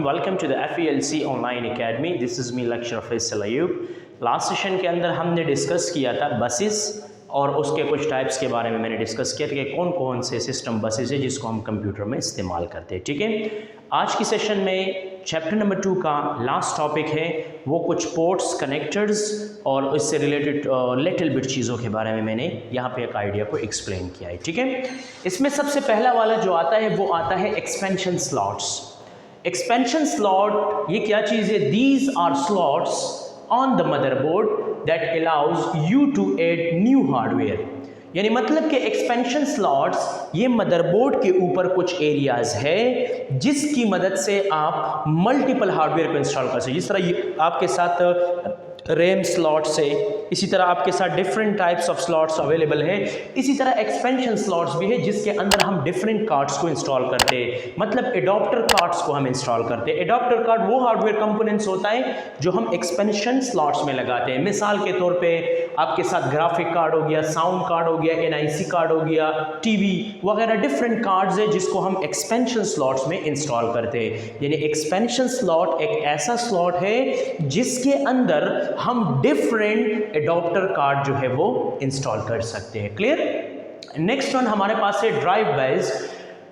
Welcome to the FELC online academy. This is me lecturer Faisal Ayub. Last session के अंदर हमने discuss किया था बसेस और उसके कुछ टाइप्स के बारे में मैंने डिस्कस किया कि कौन कौन से सिस्टम बसेस है जिसको हम कंप्यूटर में इस्तेमाल करते हैं। ठीक है, आज की सेशन में चैप्टर नंबर 2 का लास्ट टॉपिक है वो कुछ पोर्ट्स, कनेक्टर्स और इससे रिलेटेड लिटिल बिट चीज़ों के बारे में मैंने यहाँ पे एक आइडिया को एक्सप्लेन किया है। ठीक है, इसमें सबसे पहला वाला जो आता है वो आता है एक्सपेंशन स्लॉट्स। एक्सपेंशन स्लॉट ये क्या चीज़ है? These are slots on the motherboard that allows you to add new hardware. यानी मतलब कि एक्सपेंशन स्लॉट्स ये मदरबोर्ड के ऊपर कुछ एरियाज है जिसकी मदद से आप मल्टीपल हार्डवेयर को इंस्टॉल कर सकते। जिस तरह ये आपके साथ रैम स्लॉट्स है, इसी तरह आपके साथ different types of slots available है, इसी तरह एक्सपेंशन स्लॉट्स भी है जिसके अंदर हम डिफरेंट कार्ड्स को इंस्टॉल करते हैं। मतलब एडॉप्टर कार्ड्स को हम इंस्टॉल करते हैं। एडॉप्टर कार्ड वो हार्डवेयर कंपोनेंट्स होता है जो हम एक्सपेंशन स्लॉट्स में लगाते हैं। मिसाल के तौर पे आपके साथ ग्राफिक कार्ड हो गया, साउंड कार्ड हो गया, NIC कार्ड हो गया, टीवी वगैरह डिफरेंट कार्ड्स है जिसको हम एक्सपेंशन स्लॉट्स में इंस्टॉल करते हैं। यानी एक्सपेंशन स्लॉट एक ऐसा स्लॉट है जिसके अंदर हम डिफरेंट एडॉप्टर कार्ड जो है वो इंस्टॉल कर सकते हैं। क्लियर? नेक्स्ट वन हमारे पास है drive bays.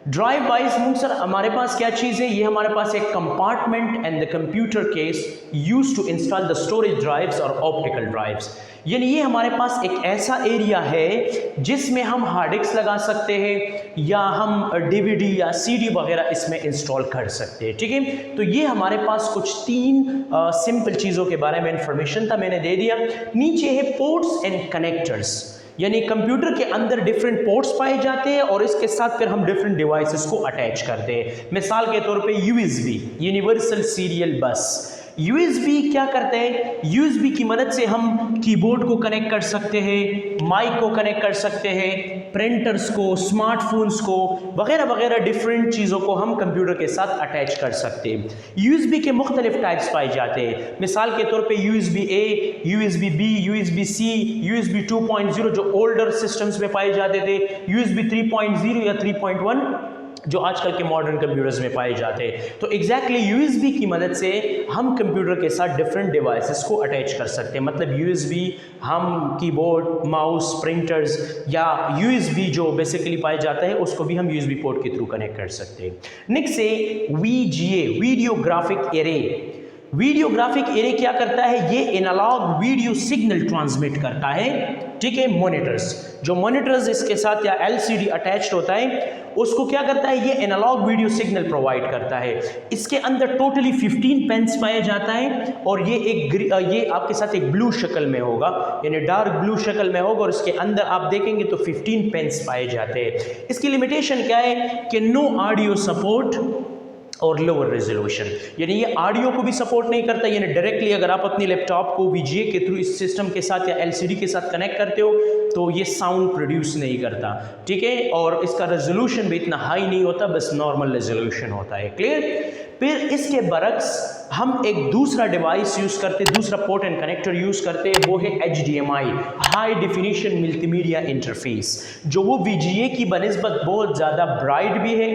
Drive bays means sir हमारे पास क्या चीज़ है? ये हमारे पास एक compartment and the computer case use to install the storage drives और ऑप्टिकल ड्राइव्स। यानी ये हमारे पास एक ऐसा एरिया है जिसमें हम हार्ड डिस्क लगा सकते हैं या हम DVD या CD वगैरह इसमें इंस्टॉल कर सकते हैं। ठीक है, तो ये हमारे पास कुछ 3 सिंपल चीज़ों के बारे में इंफॉर्मेशन था, मैंने दे दिया। नीचे है पोर्ट्स एंड कनेक्टर्स। यानी कंप्यूटर के अंदर डिफरेंट पोर्ट्स पाए जाते हैं और इसके साथ फिर हम डिफरेंट डिवाइसेस को अटैच करते हैं। मिसाल के तौर पे USB यूनिवर्सल सीरियल बस। USB क्या करते हैं? USB की मदद से हम कीबोर्ड को कनेक्ट कर सकते हैं, माइक को कनेक्ट कर सकते हैं, प्रिंटर्स को, स्मार्टफोन्स को वगैरह वगैरह डिफरेंट चीज़ों को हम कंप्यूटर के साथ अटैच कर सकते हैं। USB के मुख्तलिफ टाइप्स पाए जाते हैं। मिसाल के तौर पे USB A, USB B, USB C, USB 2.0 जो ओल्डर सिस्टम्स में पाए जाते थे, USB 3.0 या 3.1 जो आजकल के मॉडर्न कंप्यूटर्स में पाए जाते हैं। तो एग्जैक्टली USB की मदद से हम कंप्यूटर के साथ डिफरेंट डिवाइसेस को अटैच कर सकते हैं। मतलब USB हम कीबोर्ड, माउस, प्रिंटर्स या USB जो बेसिकली पाया जाता है उसको भी हम USB पोर्ट के थ्रू कनेक्ट कर सकते हैं। नेक्स्ट है VGA, video graphic array. Video graphic array क्या करता है? ये एनालॉग वीडियो सिग्नल ट्रांसमिट करता है। ठीक है, मॉनिटर्स जो मॉनिटर्स इसके साथ या LCD अटैच्ड होता है उसको क्या करता है? ये एनालॉग वीडियो सिग्नल प्रोवाइड करता है। इसके अंदर टोटली 15 पेन्स पाया जाता है और ये आपके साथ एक ब्लू शक्ल में होगा, यानी डार्क ब्लू शक्ल में होगा और इसके अंदर आप देखेंगे तो 15 पेन्स पाए जाते हैं। इसकी लिमिटेशन क्या है कि नो ऑडियो सपोर्ट और लोअर रेजोल्यूशन। यानी ये ऑडियो को भी सपोर्ट नहीं करता। यानी डायरेक्टली अगर आप अपने लैपटॉप को VGA के थ्रू इस सिस्टम के साथ या LCD के साथ कनेक्ट करते हो तो ये साउंड प्रोड्यूस नहीं करता। ठीक है, और इसका रेजोल्यूशन भी इतना हाई नहीं होता, बस नॉर्मल रेजोल्यूशन होता है। क्लियर? फिर इसके बरक्स हम एक दूसरा डिवाइस यूज करते, दूसरा पोर्ट एंड कनेक्टर यूज करते हैं, वो है HDMI, high definition multimedia interface, जो वो VGA की बनिस्बत बहुत ज़्यादा ब्राइट भी है,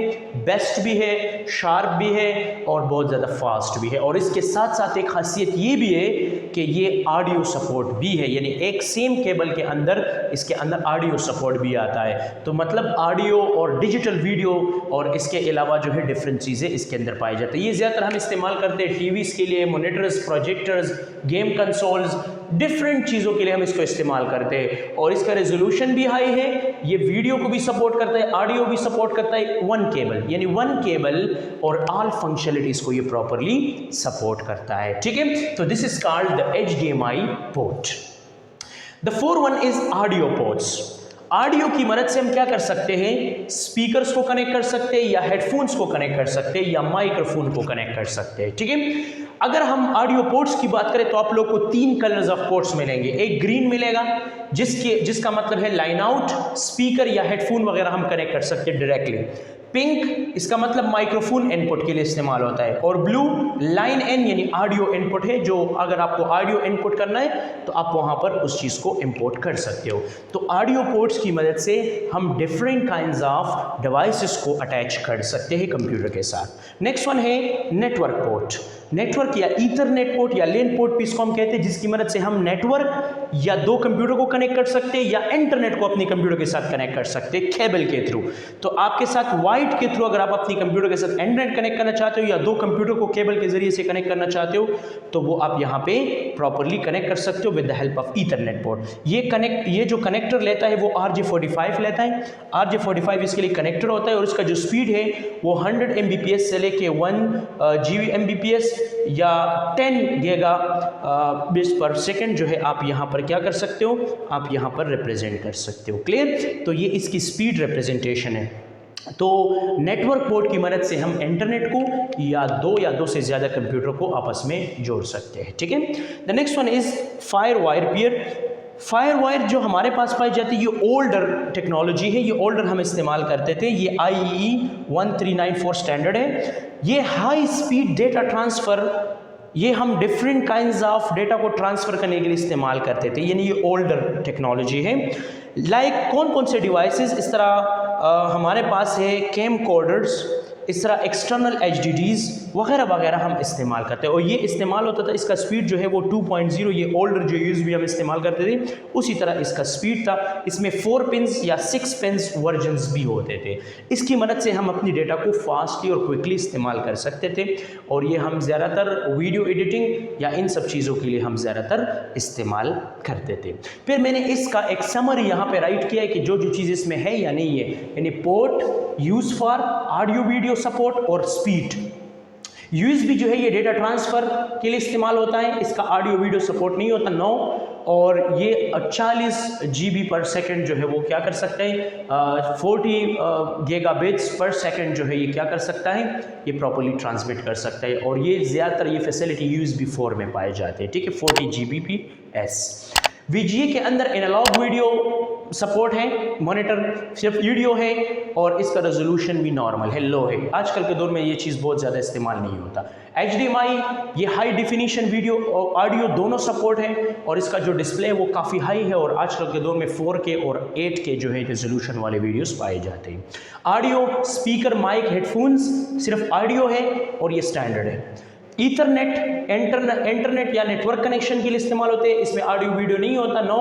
बेस्ट भी है, शार्प भी है और बहुत ज़्यादा फास्ट भी है। और इसके साथ साथ एक खासियत ये भी है कि ये ऑडियो सपोर्ट भी है। यानी एक सेम केबल के अंदर इसके अंदर ऑडियो सपोर्ट भी आता है। तो मतलब ऑडियो और डिजिटल वीडियो और इसके अलावा जो है डिफरेंट चीज़ें इसके अंदर पाई जाती है। ये ज़्यादातर हम इस्तेमाल करते हैं टीवीज़ के लिए, monitors, projectors, game consoles, different चीज़ों के लिए हम इसको इस्तेमाल करते हैं। और इसका रेजोल्यूशन भी हाई है, ये वीडियो को भी सपोर्ट करता है, ऑडियो भी सपोर्ट करता है। वन केबल यानी वन केबल और ऑल फंक्शनलिटीज़ को ये प्रॉपरली सपोर्ट करता है। ठीक है, तो this is called the HDMI port. The 4th one is audio ports. Audio की मदद से हम क्या कर सकते हैं? स्पीकर्स को कनेक्ट कर सकते हैं या हेडफोन्स को कनेक्ट कर सकते हैं या माइक्रोफोन को कनेक्ट कर सकते हैं। ठीक है, अगर हम ऑडियो पोर्ट्स की बात करें तो आप लोग को 3 कलर्स ऑफ पोर्ट्स मिलेंगे। एक ग्रीन मिलेगा जिसका मतलब है लाइन आउट, स्पीकर या हेडफोन वगैरह हम कनेक्ट कर सकते हैं डायरेक्टली। पिंक इसका मतलब माइक्रोफोन इनपुट के लिए इस्तेमाल होता है, और ब्लू लाइन एन यानी ऑडियो इनपुट है, जो अगर आपको ऑडियो इनपुट करना है तो आप वहाँ पर उस चीज़ को इंपोर्ट कर सकते हो। तो ऑडियो पोर्ट्स की मदद से हम डिफरेंट काइंड्स ऑफ डिवाइसेस को अटैच कर सकते हैं कंप्यूटर के साथ। नेक्स्ट वन है नेटवर्क पोर्ट। नेटवर्क या ईथरनेट पोर्ट या लेन पोर्ट भी इसको हम कहते हैं, जिसकी मदद से हम नेटवर्क या दो कंप्यूटर को कनेक्ट कर सकते हैं या इंटरनेट को अपनी कंप्यूटर के साथ कनेक्ट कर सकते हैं केबल के थ्रू। तो आपके साथ वाइड के थ्रू अगर आप अपनी कंप्यूटर के साथ इंटरनेट कनेक्ट करना चाहते हो या दो कंप्यूटर को केबल के जरिए से कनेक्ट करना चाहते हो तो वो आप यहाँ पे प्रॉपरली कनेक्ट कर सकते हो with the help of Ethernet port. ये जो कनेक्टर लेता है वो RJ45 लेता है। RJ45 इसके लिए कनेक्टर होता है और इसका जो स्पीड है वो 100 Mbps से लेके 1 Gbps या 10 Gbps पर सेकेंड जो है आप यहाँ पर क्या कर सकते हो, आप यहाँ पर रिप्रेजेंट कर सकते हो। क्लियर? तो ये इसकी स्पीड रिप्रेजेंटेशन है। तो नेटवर्क पोर्ट की मदद से हम इंटरनेट को या दो से ज़्यादा कंप्यूटर को आपस में जोड़ सकते हैं। ठीक है। The next one is fire wire pair. Fire wire जो हमारे पास पाई जाती है ये ओल्डर टेक्नोलॉजी है, ये ओल्डर हम इस्तेमाल करते थे। ये IEEE 1394 स्टैंडर्ड है। ये हाई स्पीड डेटा ट्रांसफ़र, ये हम डिफरेंट काइंड्स ऑफ डेटा को ट्रांसफ़र करने के लिए इस्तेमाल करते थे, यानी ये ओल्डर टेक्नोलॉजी है। कौन कौन से डिवाइसेस इस तरह हमारे पास है, कैम कोडर्स, इस तरह एक्सटर्नल HDDs वगैरह वगैरह हम इस्तेमाल करते हैं। और ये इस्तेमाल होता था, इसका स्पीड जो है वो 2.0, ये ओल्डर जो USB हम इस्तेमाल करते थे उसी तरह इसका स्पीड था। इसमें 4 पिन्स या 6 पिन्स वर्जन्स भी होते थे। इसकी मदद से हम अपनी डेटा को फास्टली और क्विकली इस्तेमाल कर सकते थे, और ये हम ज़्यादातर वीडियो एडिटिंग या इन सब चीज़ों के लिए हम ज़्यादातर इस्तेमाल करते थे। फिर मैंने इसका एक समरी यहाँ पे राइट किया है कि जो चीज़ इसमें है या नहीं है, यानी port use for audio video support और स्पीड। USB जो है ये डेटा ट्रांसफ़र के लिए इस्तेमाल होता है, इसका ऑडियो वीडियो सपोर्ट नहीं होता, नो। और ये 40 GB पर सेकेंड जो है वो क्या कर सकते हैं, 40 Gbps पर सेकेंड जो है ये क्या कर सकता है, ये प्रॉपर्ली ट्रांसमिट कर सकता है। और ये ज़्यादातर ये फैसिलिटी USB 4 में पाए जाते हैं। ठीक है, 40 Gbps। VGA के अंदर एनालॉग वीडियो सपोर्ट है, मॉनिटर सिर्फ वीडियो है और इसका रेजोल्यूशन भी नॉर्मल है, लो है। आजकल के दौर में ये चीज़ बहुत ज़्यादा इस्तेमाल नहीं होता। HDMI ये हाई डिफिनीशन वीडियो और ऑडियो दोनों सपोर्ट है, और इसका जो डिस्प्ले है वो काफ़ी हाई है, और आजकल के दौर में 4K और 8K जो है रेजोल्यूशन वाले वीडियोस पाए जाते हैं। ऑडियो स्पीकर, माइक, हेडफोन्स सिर्फ ऑडियो है और ये स्टैंडर्ड है। ईथरनेट इंटरनेट या नेटवर्क कनेक्शन के लिए इस्तेमाल होते हैं, इसमें ऑडियो वीडियो नहीं होता, नो।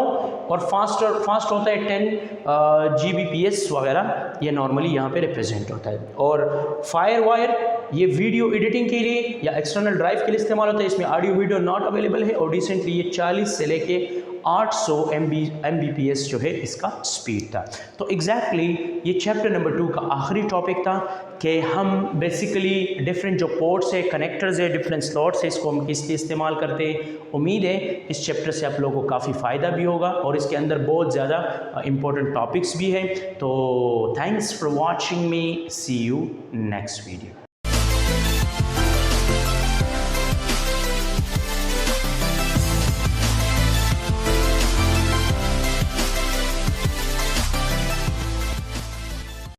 और फास्ट होता है 10 Gbps वगैरह, ये नॉर्मली यहाँ पे रिप्रेजेंट होता है। और फायर वायर ये वीडियो एडिटिंग के लिए या एक्सटर्नल ड्राइव के लिए इस्तेमाल होता है, इसमें ऑडियो वीडियो नॉट अवेलेबल है, और रिसेंटली ये 40 से लेके 800 Mbps जो है इसका स्पीड था। तो एग्जैक्टली ये चैप्टर नंबर 2 का आखिरी टॉपिक था कि हम बेसिकली डिफरेंट जो पोर्ट्स है, कनेक्टर्स है, डिफरेंट स्लॉट्स है, इसको हम किस लिए इस्तेमाल करते हैं। उम्मीद है इस चैप्टर से आप लोगों को काफ़ी फ़ायदा भी होगा, और इसके अंदर बहुत ज़्यादा इंपॉर्टेंट टॉपिक्स भी हैं। तो thanks for watching me, see you next video.